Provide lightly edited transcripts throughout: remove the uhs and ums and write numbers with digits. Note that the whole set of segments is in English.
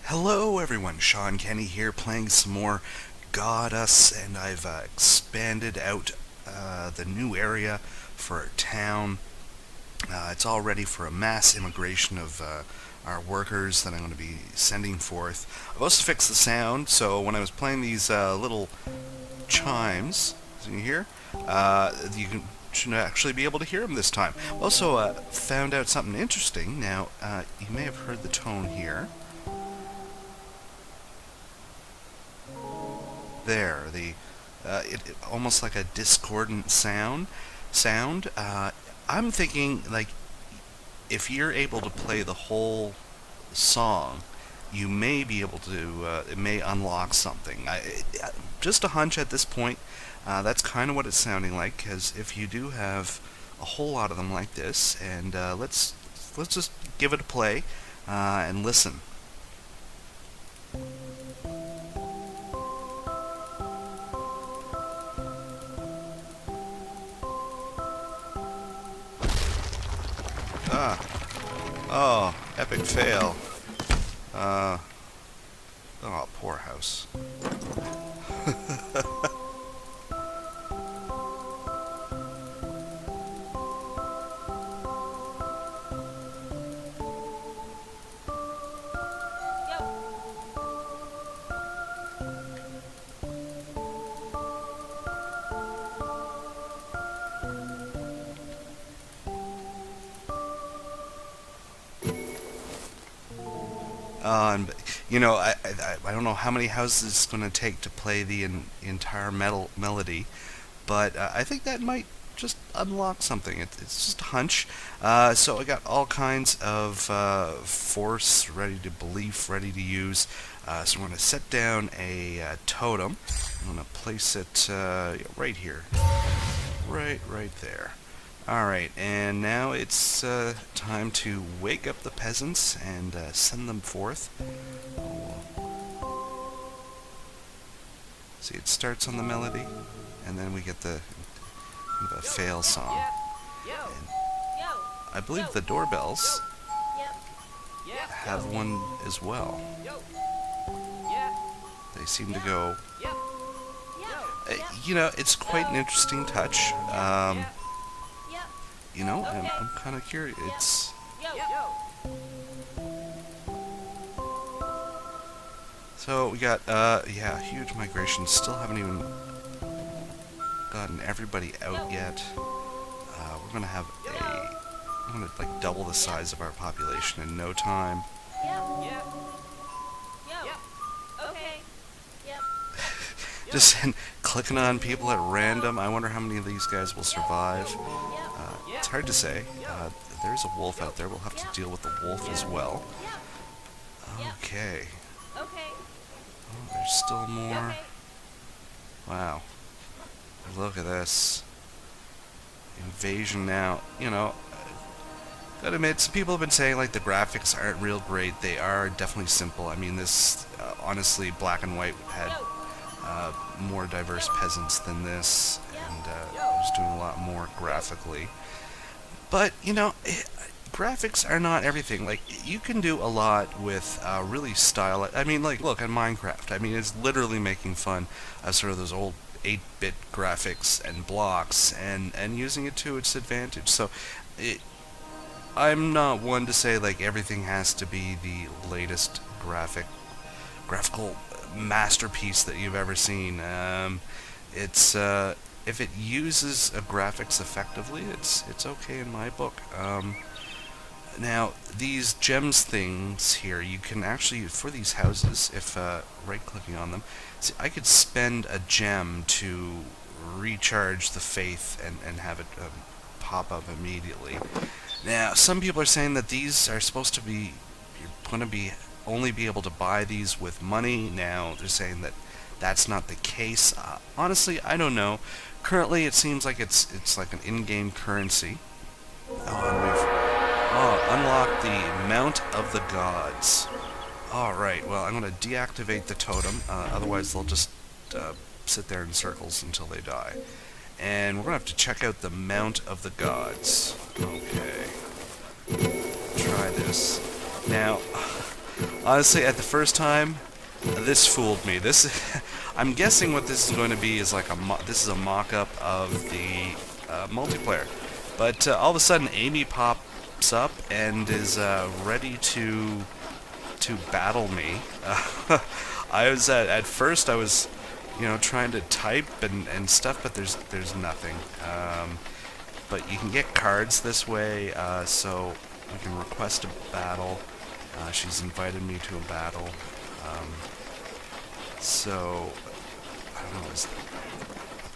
Hello everyone, Shawn, Kenney here playing some more GODUS, and I've expanded out the new area for our town. It's all ready for a mass immigration of our workers that I'm going to be sending forth. I've also fixed the sound, so when I was playing these little chimes, as you can hear, should actually be able to hear them this time. Also found out something interesting. Now, you may have heard the tone here. There, it almost like a discordant sound. I'm thinking, like, if you're able to play the whole song, you may be able to. It may unlock something. Just a hunch at this point. That's kind of what it's sounding like. Because if you do have a whole lot of them like this, and let's just give it a play and listen. Oh, epic fail. Oh, poor house. And you know, I don't know how many houses it's going to take to play the entire melody, but I think that might just unlock something. It's just a hunch. So I got all kinds of force ready to belief, ready to use. So I'm going to set down a totem. I'm going to place it right here, right there. Alright, and now it's time to wake up the peasants and send them forth. See, it starts on the melody, and then we get the fail song. And I believe the doorbells have one as well. They seem to go... you know, it's quite an interesting touch. You know, I'm kind of curious. It's... So we got, yeah, huge migration. Still haven't even gotten everybody out yet. We're gonna have I'm gonna like double the size of our population in no time. Just clicking on people at random. I wonder how many of these guys will survive. It's hard to say. There's a wolf out there. We'll have to deal with the wolf as well. Okay. Oh, there's still more. Wow. Look at this. Invasion now. You know, gotta admit, some people have been saying, like, the graphics aren't real great. They are definitely simple. I mean, this, honestly, Black and White had more diverse peasants than this, and was doing a lot more graphically. But, you know, graphics are not everything. Like, you can do a lot with really stylized... I mean, like, look at Minecraft. I mean, it's literally making fun of sort of those old 8-bit graphics and blocks and using it to its advantage. So, I'm not one to say, like, everything has to be the latest graphical masterpiece that you've ever seen. If it uses graphics effectively, it's okay in my book. Now, these gems things here, you can actually, for these houses, if right-clicking on them, see, I could spend a gem to recharge the faith and have it pop up immediately. Now, some people are saying that these are supposed to be, you're going to be only be able to buy these with money. Now, they're saying that that's not the case. Honestly, I don't know. Currently, it seems like it's like an in-game currency. Oh, and we've unlocked the Mount of the Gods. Alright, well, I'm going to deactivate the totem. Otherwise, they'll just sit there in circles until they die. And we're going to have to check out the Mount of the Gods. Okay. Try this. Now, honestly, at the first time, this fooled me. This, I'm guessing what this is going to be is like this is a mock-up of the multiplayer. But all of a sudden, Amy pops up and is ready to battle me. I was at first I was, trying to type and stuff, but there's nothing. But you can get cards this way, so you can request a battle. She's invited me to a battle. So I don't know. Is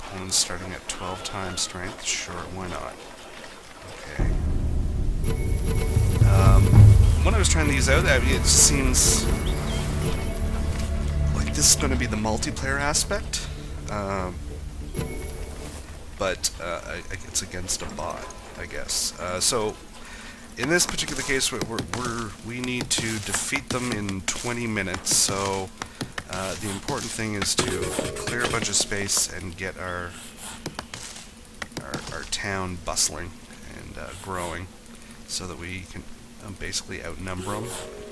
opponent starting at 12 times strength? Sure, why not? Okay. When I was trying these out, it seems like this is going to be the multiplayer aspect, but it's against a bot, I guess. So in this particular case, we need to defeat them in 20 minutes. So the important thing is to clear a bunch of space and get our town bustling and growing, so that we can basically outnumber them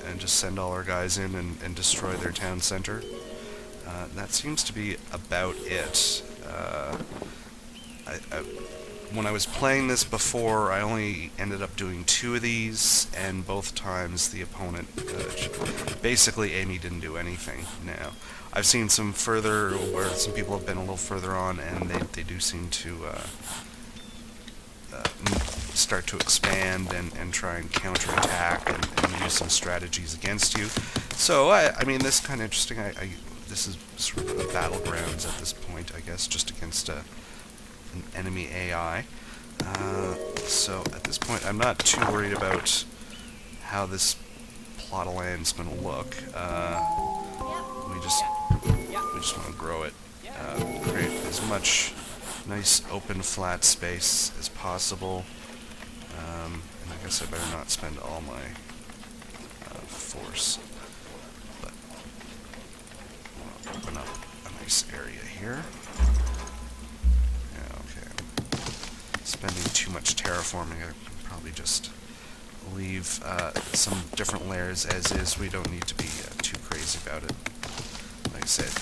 and just send all our guys in and destroy their town center. That seems to be about it. When I was playing this before, I only ended up doing 2 of these, and both times the opponent, basically Amy didn't do anything. Now, I've seen some further, where some people have been a little further on, and they do seem to start to expand and try and counterattack and use some strategies against you. So, I mean, this is kind of interesting. This is sort of a Battlegrounds at this point, I guess, just against an enemy AI. So at this point, I'm not too worried about how this plot of land is going to look. We just want to grow it, create as much nice open flat space as possible. And I guess I better not spend all my force. But I'll open up a nice area here. Spending too much terraforming. I can probably just leave some different layers as is. We don't need to be too crazy about it. Like I said,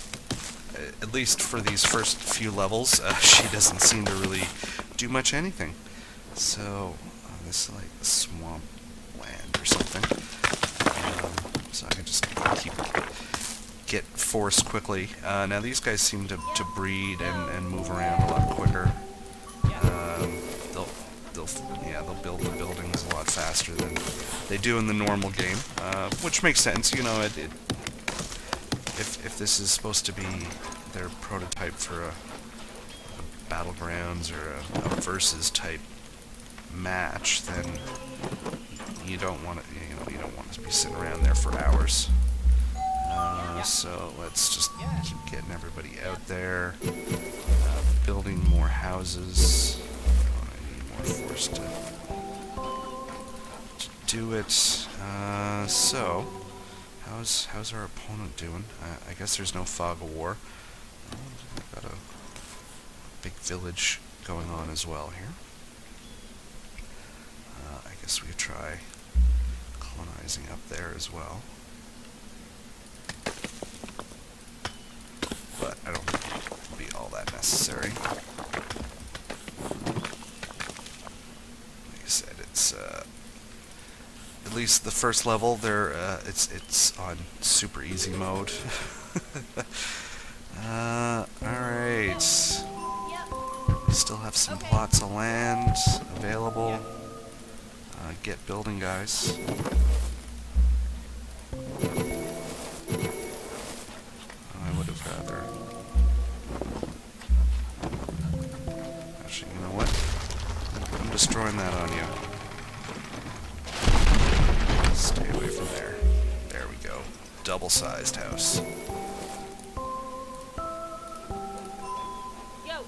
at least for these first few levels, she doesn't seem to really do much anything. So this is like swamp land or something. So I can just get force quickly. Now these guys seem to breed and move around a lot quicker. They'll build the buildings a lot faster than they do in the normal game, which makes sense. If this is supposed to be their prototype for a Battlegrounds or a versus type match, then you don't want to be sitting around there for hours. So let's just keep getting everybody out there, building more houses. Forced to do it. So how's our opponent doing? I guess there's no fog of war. We've got a big village going on as well here. I guess we try colonizing up there as well. But I don't think it'll be all that necessary. At least the first level, it's on super easy mode. Alright. We still have some plots of land available. Get building, guys. I would have rather... Actually, you know what? I'm destroying that on you. Stay away from there. There we go. Double-sized house. Yeah,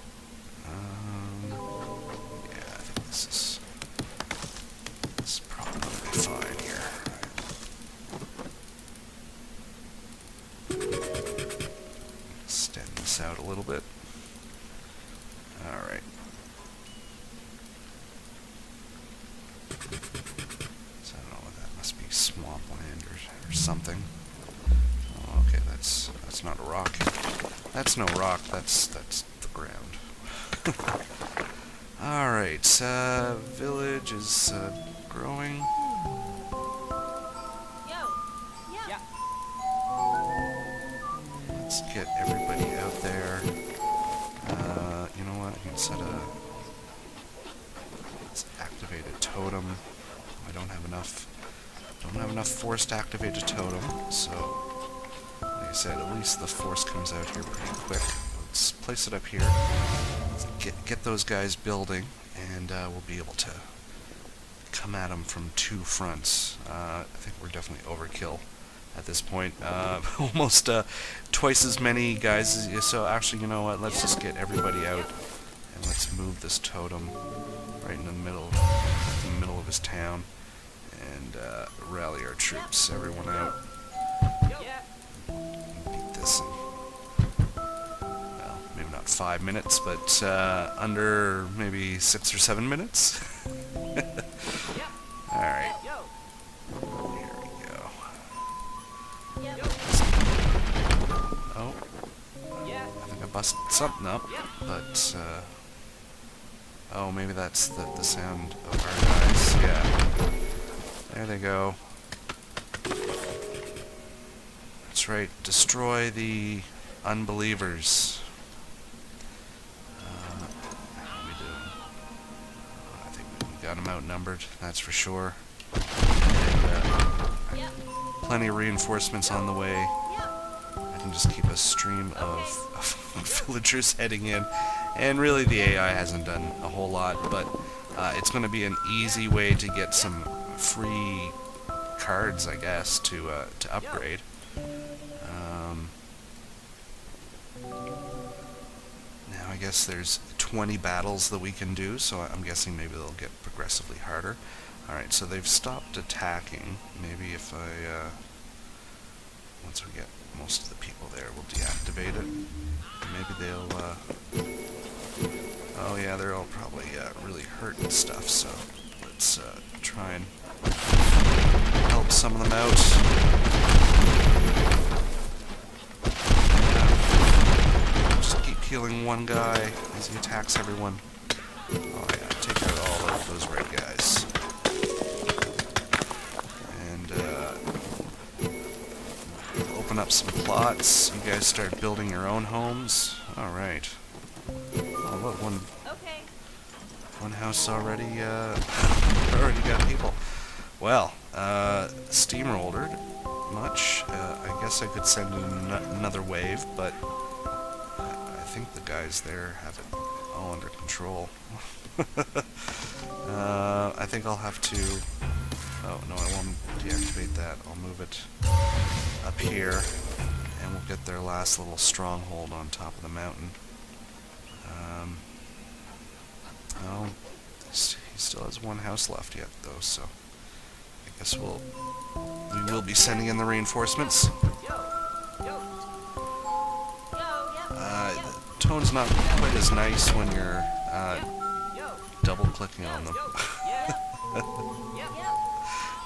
I think this is probably fine here. Extend this out a little bit. Alright. something. Oh, okay, that's not a rock. That's no rock. That's the ground. All right, village is growing. Let's get everybody out there. You know what? I can set a... Let's activate a totem. I don't have enough force to activate a totem, so like I said, at least the force comes out here pretty quick. Let's place it up here. Let's get those guys building, and we'll be able to come at them from two fronts. I think we're definitely overkill at this point. Almost twice as many guys as, so actually, you know what, let's just get everybody out and let's move this totem right in the middle of his town and rally our troops, everyone out. Beat this in, well, maybe not 5 minutes, but under maybe 6 or 7 minutes. Alright. Here we go. Oh. I think I busted something up, but oh, maybe that's the sound of our guys. Yeah. There they go. That's right. Destroy the unbelievers. How are we doing? I think we got them outnumbered, that's for sure. And, plenty of reinforcements on the way. I can just keep a stream of villagers heading in. And really the AI hasn't done a whole lot, but it's going to be an easy way to get some free cards, I guess, to upgrade. Now I guess there's 20 battles that we can do, so I'm guessing maybe they'll get progressively harder. Alright, so they've stopped attacking. Maybe if I, once we get most of the people there, we'll deactivate it. Maybe they'll, oh yeah, they're all probably really hurt and stuff, so let's try and help some of them out. Just keep healing one guy as he attacks everyone. Oh yeah, take out all of those red guys. And open up some plots. You guys start building your own homes. Alright. Oh look, one house already already got people. Well, steamrolled much. I guess I could send in another wave, but I think the guys there have it all under control. I think I'll have to... Oh, no, I won't deactivate that. I'll move it up here, and we'll get their last little stronghold on top of the mountain. Oh, he still has one house left yet, though, so I guess we will be sending in the reinforcements. The tone's not quite as nice when you're double-clicking on them.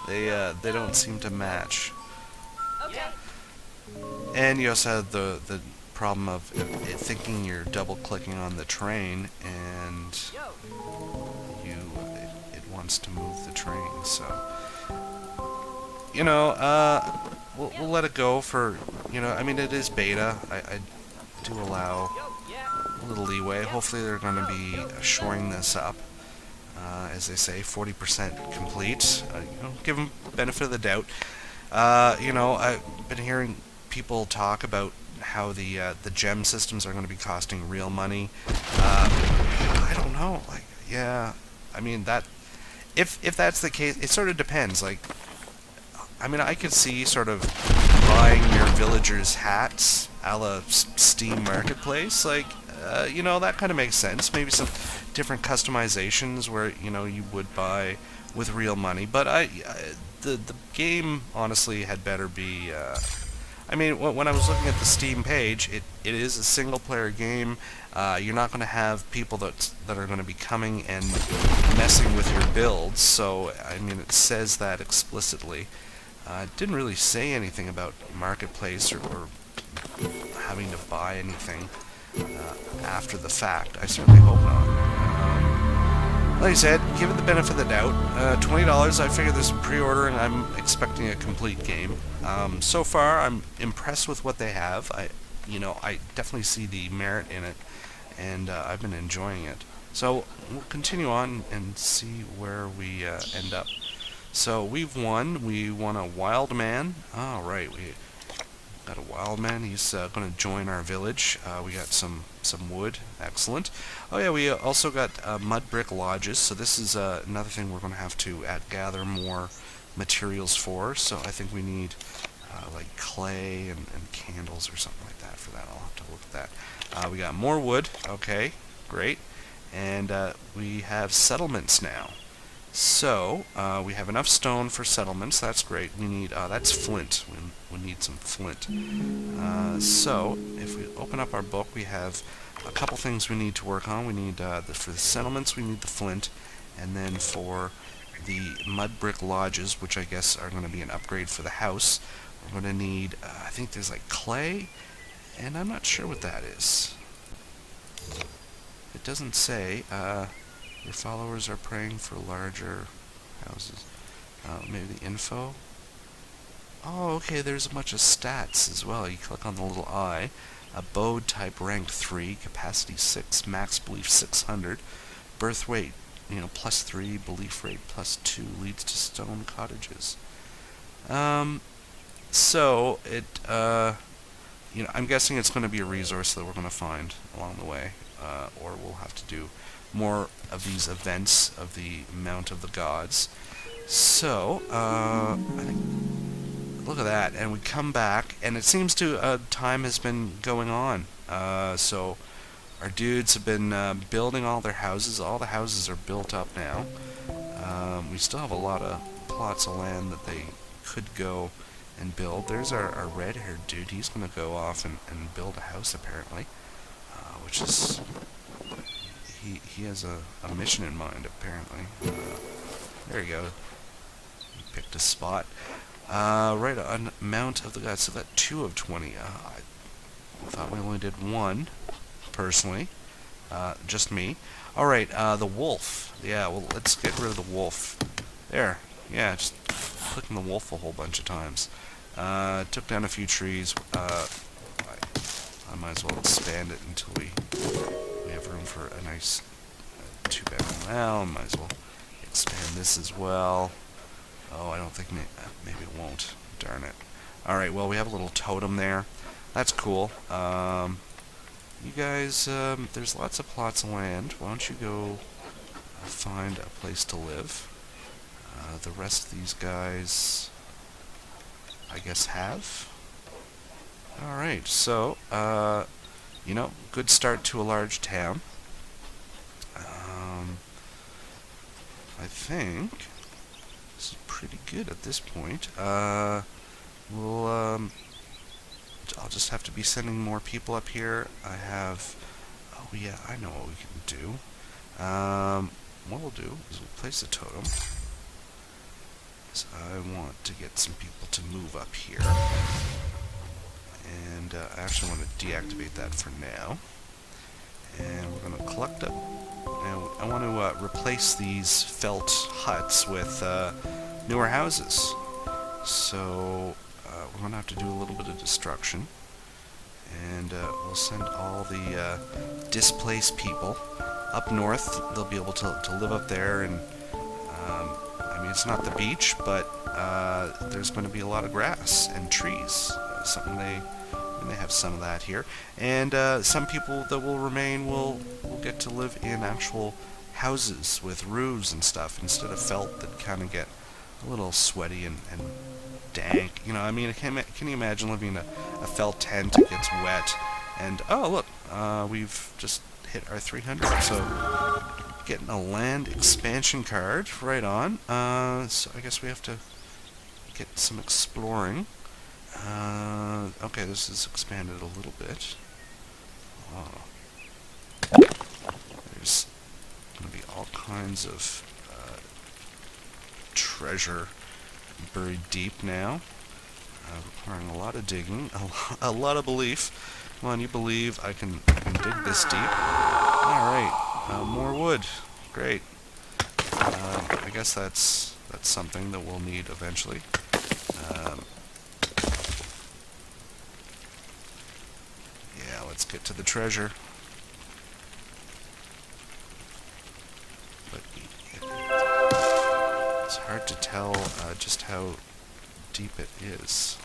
They don't seem to match. And you also have the problem of it thinking you're double-clicking on the train, and it wants to move the train. So, you know, we'll let it go for, you know, I mean, it is beta. I do allow a little leeway. Hopefully they're going to be shoring this up. As they say, 40% complete. You know, give them benefit of the doubt. You know, I've been hearing people talk about how the gem systems are going to be costing real money. I don't know. Like, yeah, I mean that. If that's the case, it sort of depends. Like, I mean, I could see sort of buying your villagers' hats a la Steam Marketplace. Like, you know, that kind of makes sense. Maybe some different customizations where, you know, you would buy with real money. But the game honestly had better be. I mean, when I was looking at the Steam page, it is a single-player game. You're not going to have people that are going to be coming and messing with your builds. So, I mean, it says that explicitly. Didn't really say anything about marketplace or having to buy anything after the fact. I certainly hope not. Like I said, give it the benefit of the doubt. $20, I figure this pre-order, and I'm expecting a complete game. So far, I'm impressed with what they have. I definitely see the merit in it, and I've been enjoying it. So we'll continue on and see where we end up. So we've won. We won a wild man. All right, we got a wild man. He's going to join our village. We got some wood. Excellent. Oh yeah, we also got mud brick lodges. So this is another thing we're going to have to gather more materials for. So I think we need like clay and candles or something like that for that. I'll have to look at that. We got more wood. Okay, great. And we have settlements now. So, we have enough stone for settlements. That's great. We need, that's flint. We need some flint. So, if we open up our book, we have a couple things we need to work on. We need, for the settlements, we need the flint. And then for the mud brick lodges, which I guess are going to be an upgrade for the house, we're going to need, I think there's like clay, and I'm not sure what that is. It doesn't say. Your followers are praying for larger houses. Maybe the info? Oh, okay, there's a bunch of stats as well. You click on the little eye. Abode type rank 3, capacity 6, max belief 600, birth weight, +3, belief rate +2, leads to stone cottages. So, I'm guessing it's going to be a resource that we're going to find along the way, or we'll have to do more of these events of the Mount of the Gods. So, I think, look at that, and we come back, and it seems to, time has been going on. So, our dudes have been building all their houses. All the houses are built up now. We still have a lot of plots of land that they could go and build. There's our red-haired dude. He's going to go off and build a house, apparently, which is... He has a mission in mind, apparently. There you go. He picked a spot. Right on Mount of the Gods. So that 2 of 20. I thought we only did 1, personally. Just me. Alright, the wolf. Yeah, well, let's get rid of the wolf. There. Yeah, just clicking the wolf a whole bunch of times. Took down a few trees. I might as well expand it until we have room for a nice 2-bedroom. Well, might as well expand this as well. Oh, I don't think maybe it won't. Darn it. Alright, well, we have a little totem there. That's cool. You guys, there's lots of plots of land. Why don't you go find a place to live? The rest of these guys, I guess, have. Alright, so, good start to a large town. I think this is pretty good at this point. I'll just have to be sending more people up here. I have, oh yeah, I know what we can do. What we'll do is we'll place a totem. So I want to get some people to move up here. And I actually want to deactivate that for now. And we're going to collect up. Now, I want to replace these felt huts with newer houses. So we're going to have to do a little bit of destruction. And we'll send all the displaced people up north. They'll be able to live up there. And I mean, it's not the beach, but there's going to be a lot of grass and trees. Something they have some of that here, and some people that will remain will get to live in actual houses with roofs and stuff instead of felt that kind of get a little sweaty and dank. I mean, can you imagine living in a felt tent? It gets wet, and oh look, we've just hit our 300. So getting a land expansion card right on. So I guess we have to get some exploring. Okay, this is expanded a little bit. Oh. There's going to be all kinds of treasure buried deep now. Requiring a lot of digging, a lot of belief. Come on, you believe I can dig this deep? Alright, more wood. Great. I guess that's something that we'll need eventually. Yeah, let's get to the treasure. But it's hard to tell just how deep it is.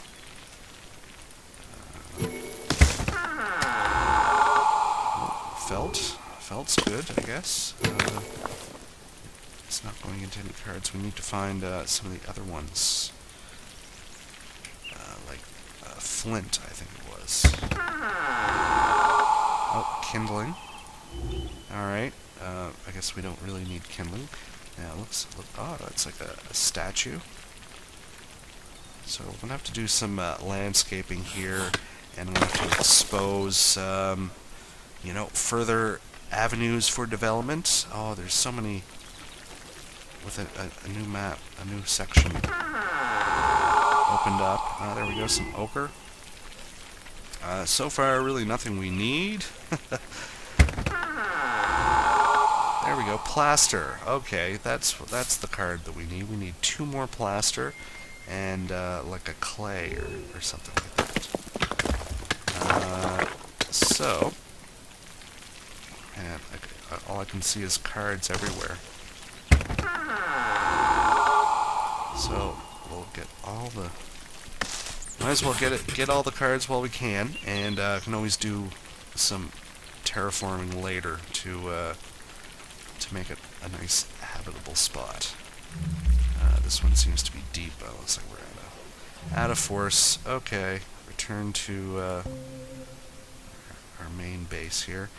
Felt's good, I guess. It's not going into any cards. We need to find some of the other ones. Like flint, I think it was. Oh, kindling. Alright. I guess we don't really need kindling. Now, oh, it's like a statue. So we're going to have to do some landscaping here, and we'll have to expose, you know, further avenues for development. Oh, there's so many, with a new map, a new section opened up. There we go, some ochre. So far, really nothing we need. There we go, plaster. Okay, that's the card that we need. We need 2 more plaster. And like a clay or something like that. So, and all I can see is cards everywhere. So we'll get all the. Might as well get all the cards while we can, and can always do some terraforming later to make it a nice habitable spot. This one seems to be deep. Oh, looks like we're out of force. Okay, return to our main base here.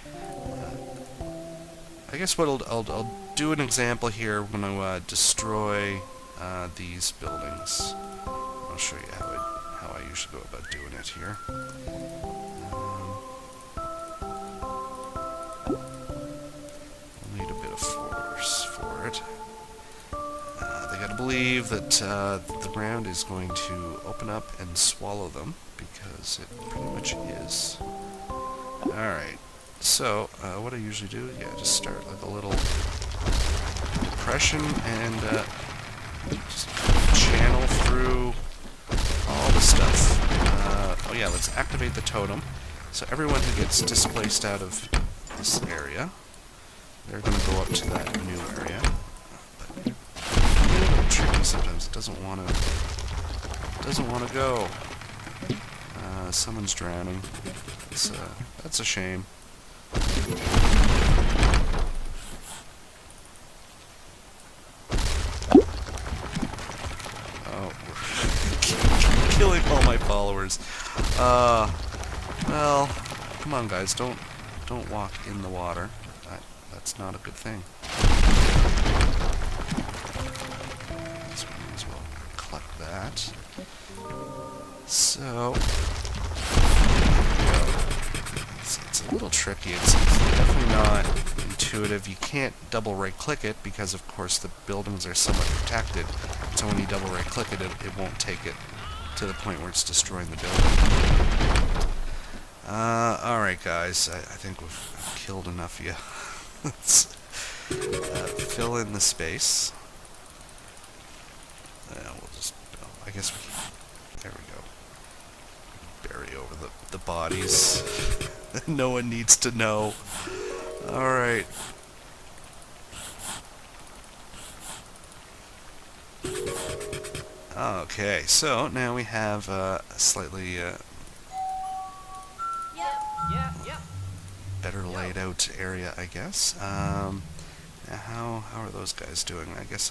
I guess what I'll do an example here when I destroy these buildings. I'll show you how I usually go about doing it here. We'll need a bit of force for it. Gotta believe that the ground is going to open up and swallow them, because it pretty much is. Alright, so what I usually do, yeah, just start like a little depression and just channel through all the stuff. Oh yeah, let's activate the totem. So everyone who gets displaced out of this area, they're going to go up to that new area. Tricky sometimes. It doesn't want to go. Someone's drowning. That's a shame. Oh, we're killing all my followers. Well, come on, guys. Don't walk in the water. That's not a good thing. Collect that. So, it's a little tricky. It's definitely not intuitive. You can't double right-click it because, of course, the buildings are somewhat protected. So when you double right-click it, it won't take it to the point where it's destroying the building. Alright, guys. I think we've killed enough of you. Let's fill in the space. We'll just, I guess we can, there we go. Bury over the bodies. No one needs to know. Alright. Okay, so now we have a slightly better laid out area, I guess. Now how are those guys doing? I guess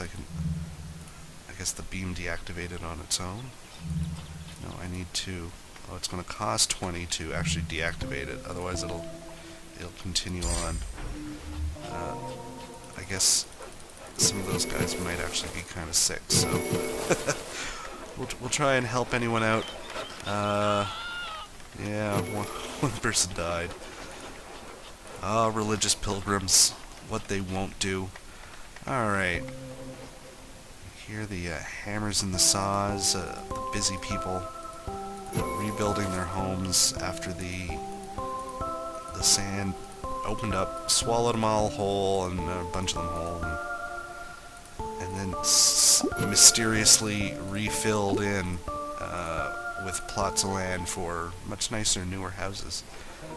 the beam deactivated on its own. No, I need to. Oh, it's going to cost 20 to actually deactivate it. Otherwise, it'll continue on. I guess some of those guys might actually be kind of sick. So we'll try and help anyone out. Yeah, one person died. Ah, religious pilgrims, what they won't do. All right. hear the hammers and the saws, the busy people rebuilding their homes after the sand opened up, swallowed them all whole, and a bunch of them whole, and then mysteriously refilled in with plots of land for much nicer, newer houses.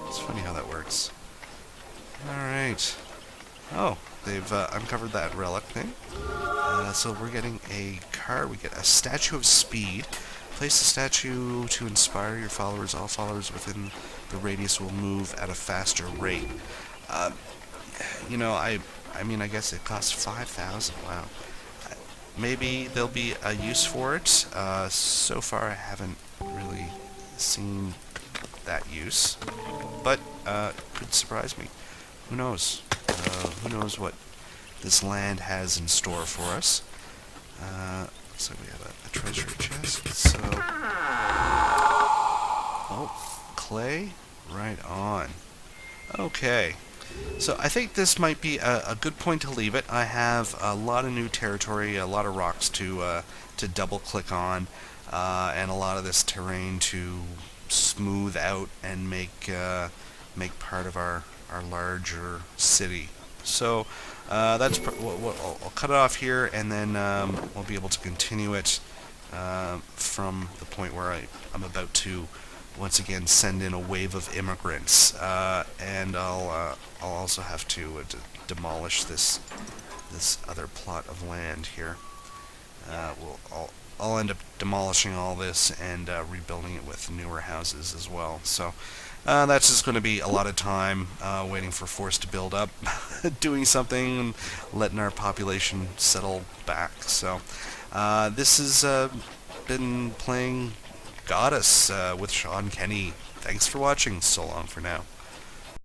It's funny how that works. Alright. Oh, they've uncovered that relic thing. So we're getting a card. We get a Statue of Speed. Place the statue to inspire your followers. All followers within the radius will move at a faster rate. You know, I mean, I guess it costs 5,000. Wow. Maybe there'll be a use for it. So far, I haven't really seen that use, but could surprise me. Who knows? Who knows what this land has in store for us? So we have a treasure chest. So, oh, clay, right on. Okay. So I think this might be a good point to leave it. I have a lot of new territory, a lot of rocks to double click on, and a lot of this terrain to smooth out and make part of our larger city. So that's I'll cut it off here, and then we'll be able to continue it from the point where I'm about to once again send in a wave of immigrants, and I'll also have to demolish this other plot of land here. I'll end up demolishing all this and rebuilding it with newer houses as well. So that's just going to be a lot of time waiting for force to build up, doing something, and letting our population settle back. So this has been playing GODUS with Shawn Kenney. Thanks for watching. So long for now.